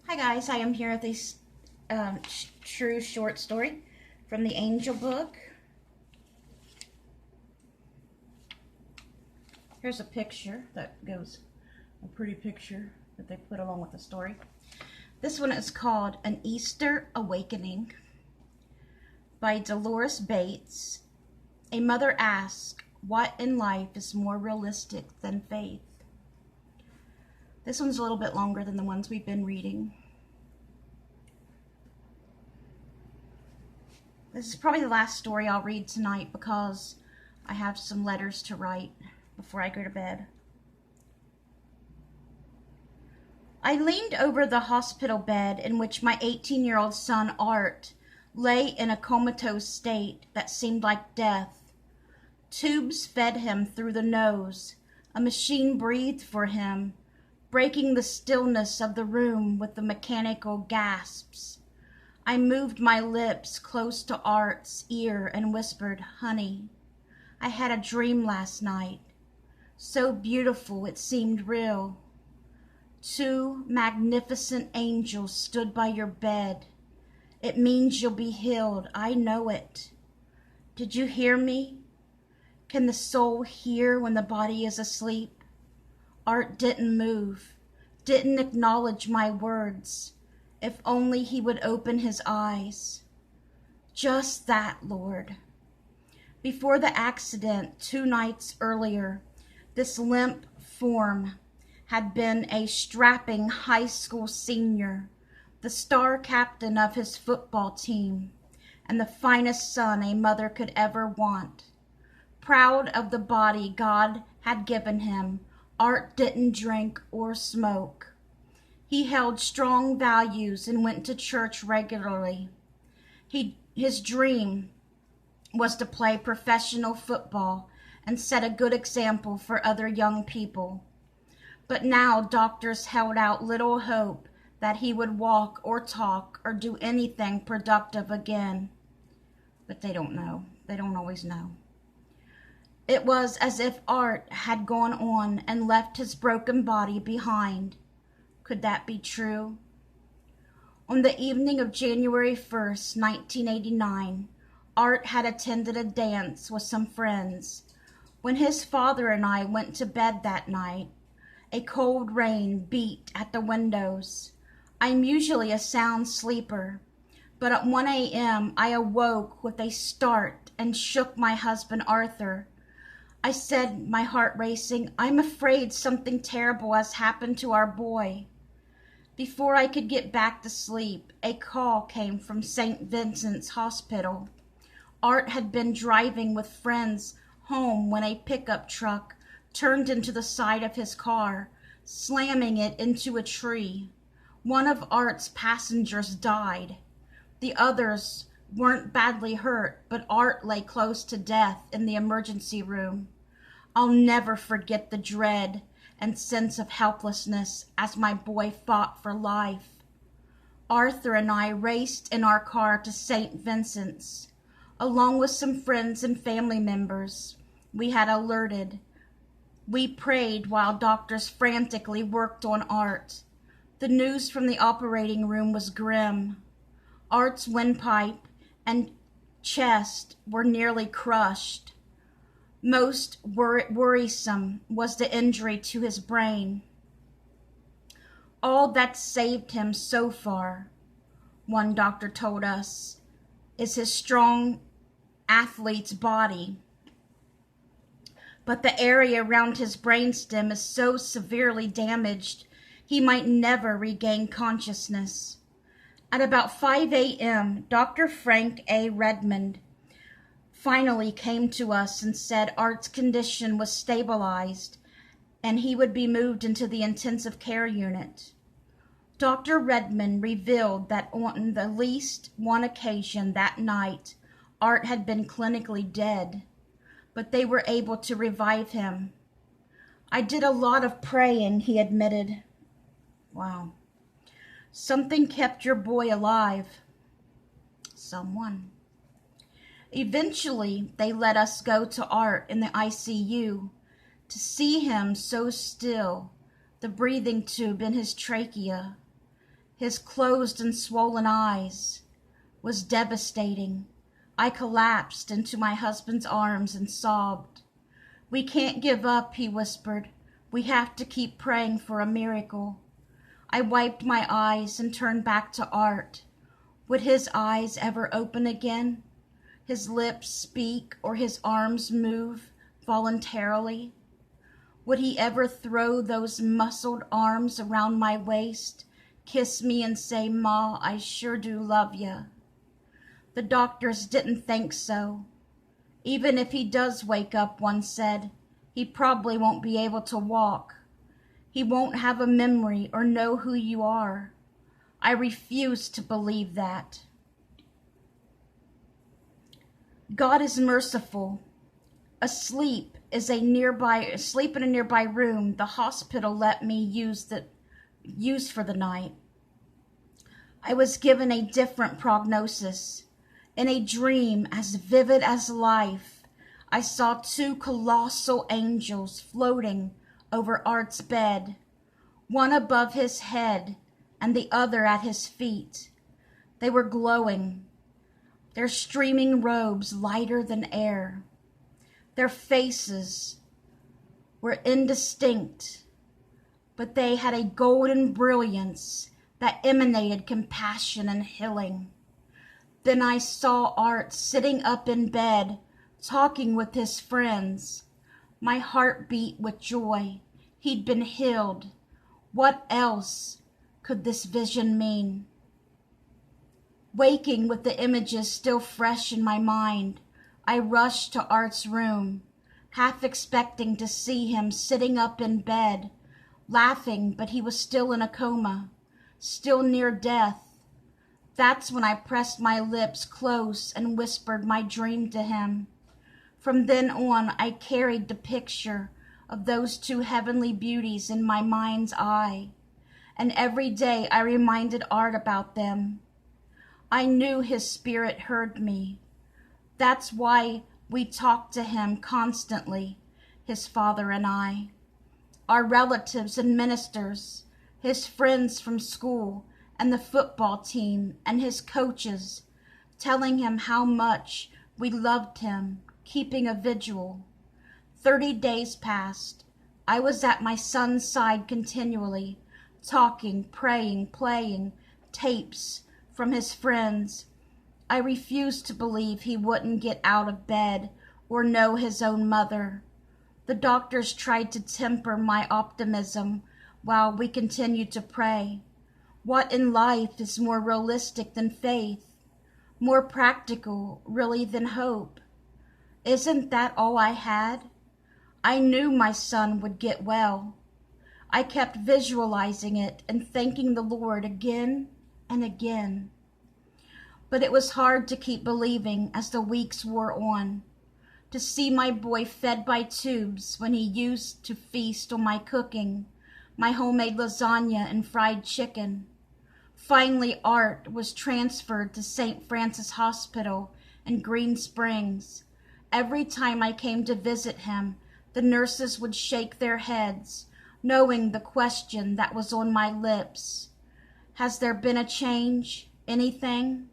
Hi guys, I am here with a true short story from the Angel book. Here's a picture that goes, a pretty picture that they put along with the story. This one is called An Easter Awakening by Dolores Bates. A mother asks, what in life is more realistic than faith? This one's a little bit longer than the ones we've been reading. This is probably the last story I'll read tonight because I have some letters to write before I go to bed. I leaned over the hospital bed in which my 18-year-old son Art lay in a comatose state that seemed like death. Tubes fed him through the nose. A machine breathed for him, breaking the stillness of the room with the mechanical gasps. I moved my lips close to Art's ear and whispered, "Honey, I had a dream last night. So beautiful it seemed real. Two magnificent angels stood by your bed. It means you'll be healed. I know it. Did you hear me? Can the soul hear when the body is asleep?" Art didn't move, didn't acknowledge my words. If only he would open his eyes. Just that, Lord. Before the accident 2 nights earlier, this limp form had been a strapping high school senior, the star captain of his football team, and the finest son a mother could ever want. Proud of the body God had given him, Art didn't drink or smoke. He held strong values and went to church regularly. His dream was to play professional football and set a good example for other young people. But now doctors held out little hope that he would walk or talk or do anything productive again. But they don't know. They don't always know. It was as if Art had gone on and left his broken body behind. Could that be true? On the evening of January 1st, 1989, Art had attended a dance with some friends. When his father and I went to bed that night, a cold rain beat at the windows. I'm usually a sound sleeper, but at 1 a.m. I awoke with a start and shook my husband Arthur. I said, my heart racing, "I'm afraid something terrible has happened to our boy." Before I could get back to sleep, a call came from St. Vincent's Hospital. Art had been driving with friends home when a pickup truck turned into the side of his car, slamming it into a tree. One of Art's passengers died. The others weren't badly hurt, but Art lay close to death in the emergency room. I'll never forget the dread and sense of helplessness as my boy fought for life. Arthur and I raced in our car to St. Vincent's. Along with some friends and family members we had alerted. We prayed while doctors frantically worked on Art. The news from the operating room was grim. Art's windpipe and chest were nearly crushed. Most worrisome was the injury to his brain. All that saved him so far, one doctor told us, is his strong athlete's body. But the area around his brainstem is so severely damaged, he might never regain consciousness. At about 5 a.m., Dr. Frank A. Redmond finally came to us and said Art's condition was stabilized and he would be moved into the intensive care unit. Dr. Redmond revealed that on the least one occasion that night, Art had been clinically dead, but they were able to revive him. "I did a lot of praying," he admitted. Wow. "Something kept your boy alive." Someone. Eventually, they let us go to Art in the ICU. To see him so still, the breathing tube in his trachea, his closed and swollen eyes, was devastating. I collapsed into my husband's arms and sobbed. "We can't give up," he whispered. "We have to keep praying for a miracle." I wiped my eyes and turned back to Art. Would his eyes ever open again? His lips speak or his arms move voluntarily? Would he ever throw those muscled arms around my waist, kiss me and say, "Ma, I sure do love ya"? The doctors didn't think so. Even if he does wake up, one said, he probably won't be able to walk. He won't have a memory or know who you are. I refuse to believe that. God is merciful. Asleep in a nearby room the hospital let me use for the night. I was given a different prognosis. In a dream as vivid as life, I saw two colossal angels floating over Art's bed, one above his head and the other at his feet. They were glowing, their streaming robes lighter than air. Their faces were indistinct, but they had a golden brilliance that emanated compassion and healing. Then I saw Art sitting up in bed, talking with his friends. My heart beat with joy. He'd been healed. What else could this vision mean? Waking with the images still fresh in my mind, I rushed to Art's room, half expecting to see him sitting up in bed, laughing, but he was still in a coma, still near death. That's when I pressed my lips close and whispered my dream to him. From then on, I carried the picture of those two heavenly beauties in my mind's eye, and every day I reminded Art about them. I knew his spirit heard me. That's why we talked to him constantly, his father and I. Our relatives and ministers, his friends from school and the football team and his coaches, telling him how much we loved him, keeping a vigil. 30 days passed. I was at my son's side continually, talking, praying, playing tapes from his friends. I refused to believe he wouldn't get out of bed or know his own mother. The doctors tried to temper my optimism while we continued to pray. What in life is more realistic than faith? More practical, really, than hope? Isn't that all I had? I knew my son would get well. I kept visualizing it and thanking the Lord again and again. But it was hard to keep believing as the weeks wore on. To see my boy fed by tubes when he used to feast on my cooking, my homemade lasagna and fried chicken. Finally, Art was transferred to St. Francis Hospital in Green Springs. Every time I came to visit him, the nurses would shake their heads, knowing the question that was on my lips. Has there been a change? Anything?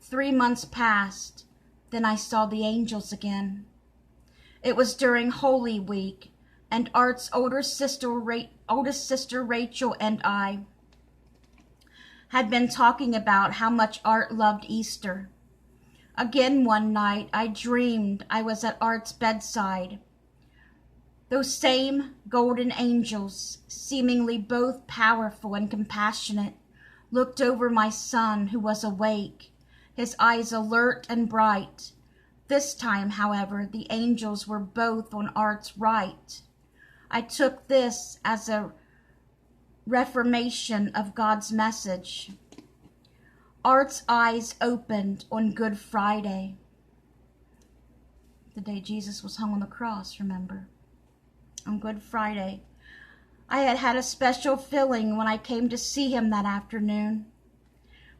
3 months passed. Then I saw the angels again. It was during Holy Week, and Art's oldest sister Rachel and I had been talking about how much Art loved Easter. Again one night I dreamed I was at Art's bedside. Those same golden angels, seemingly both powerful and compassionate, looked over my son who was awake, his eyes alert and bright. This time, however, the angels were both on Art's right. I took this as a reaffirmation of God's message. Art's eyes opened on Good Friday, the day Jesus was hung on the cross, remember? On Good Friday. I had had a special feeling when I came to see him that afternoon.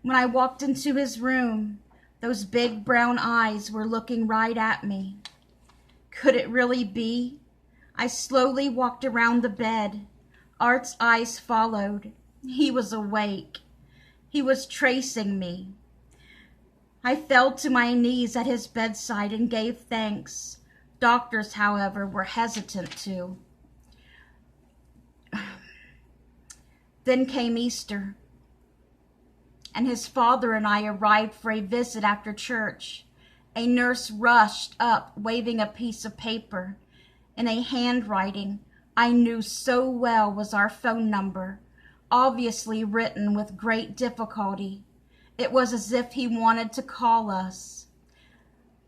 When I walked into his room, those big brown eyes were looking right at me. Could it really be? I slowly walked around the bed. Art's eyes followed. He was awake. He was tracing me. I fell to my knees at his bedside and gave thanks. Doctors, however, were hesitant to. Then came Easter, and his father and I arrived for a visit after church. A nurse rushed up, waving a piece of paper. In a handwriting I knew so well was our phone number, obviously written with great difficulty. It was as if he wanted to call us.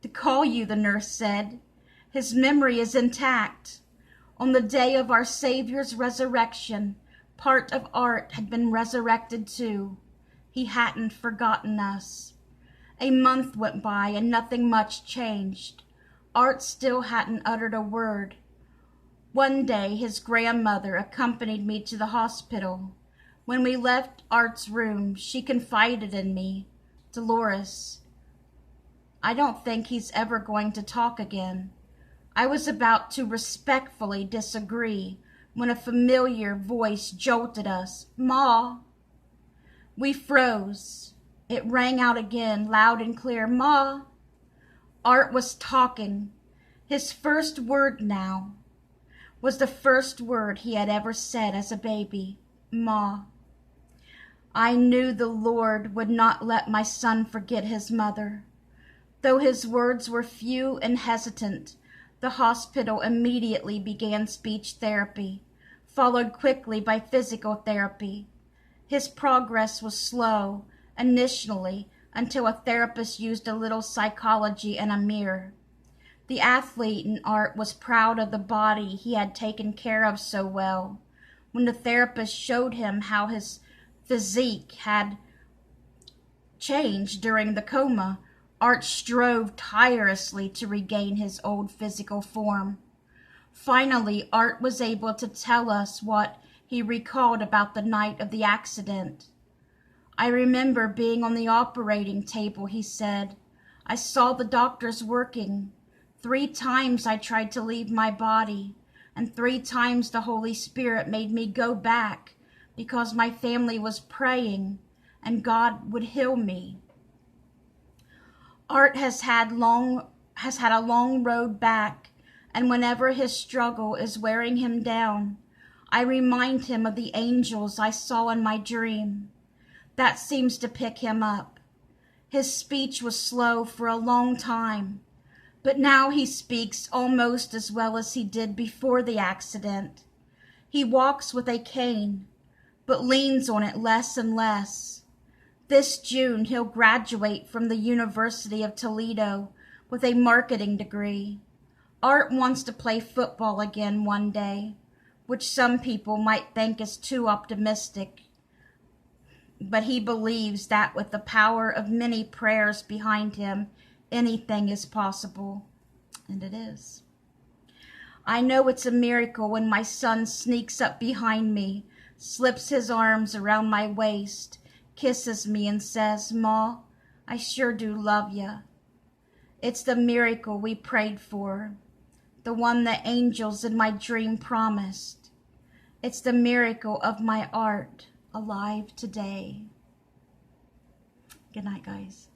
"To call you," the nurse said. "His memory is intact. On the day of our Savior's resurrection, part of Art had been resurrected too. He hadn't forgotten us." A month went by and nothing much changed. Art still hadn't uttered a word. One day his grandmother accompanied me to the hospital. When we left Art's room, she confided in me, "Dolores, I don't think he's ever going to talk again." I was about to respectfully disagree when a familiar voice jolted us. "Ma!" We froze. It rang out again, loud and clear. "Ma!" Art was talking. His first word now was the first word he had ever said as a baby. "Ma." I knew the Lord would not let my son forget his mother. Though his words were few and hesitant, the hospital immediately began speech therapy, followed quickly by physical therapy. His progress was slow, initially, until a therapist used a little psychology and a mirror. The athlete in Art was proud of the body he had taken care of so well. When the therapist showed him how his physique had changed during the coma, Art strove tirelessly to regain his old physical form. Finally, Art was able to tell us what he recalled about the night of the accident. "I remember being on the operating table," he said. "I saw the doctors working. 3 times I tried to leave my body, and 3 times the Holy Spirit made me go back because my family was praying and God would heal me." Art has had a long road back, and whenever his struggle is wearing him down, I remind him of the angels I saw in my dream. That seems to pick him up. His speech was slow for a long time, but now he speaks almost as well as he did before the accident. He walks with a cane, but leans on it less and less. This June he'll graduate from the University of Toledo with a marketing degree. Art wants to play football again one day, which some people might think is too optimistic. But he believes that with the power of many prayers behind him, anything is possible. And it is. I know it's a miracle when my son sneaks up behind me, slips his arms around my waist, kisses me and says, "Ma, I sure do love ya." It's the miracle we prayed for, the one the angels in my dream promised. It's the miracle of my Art alive today. Good night, guys.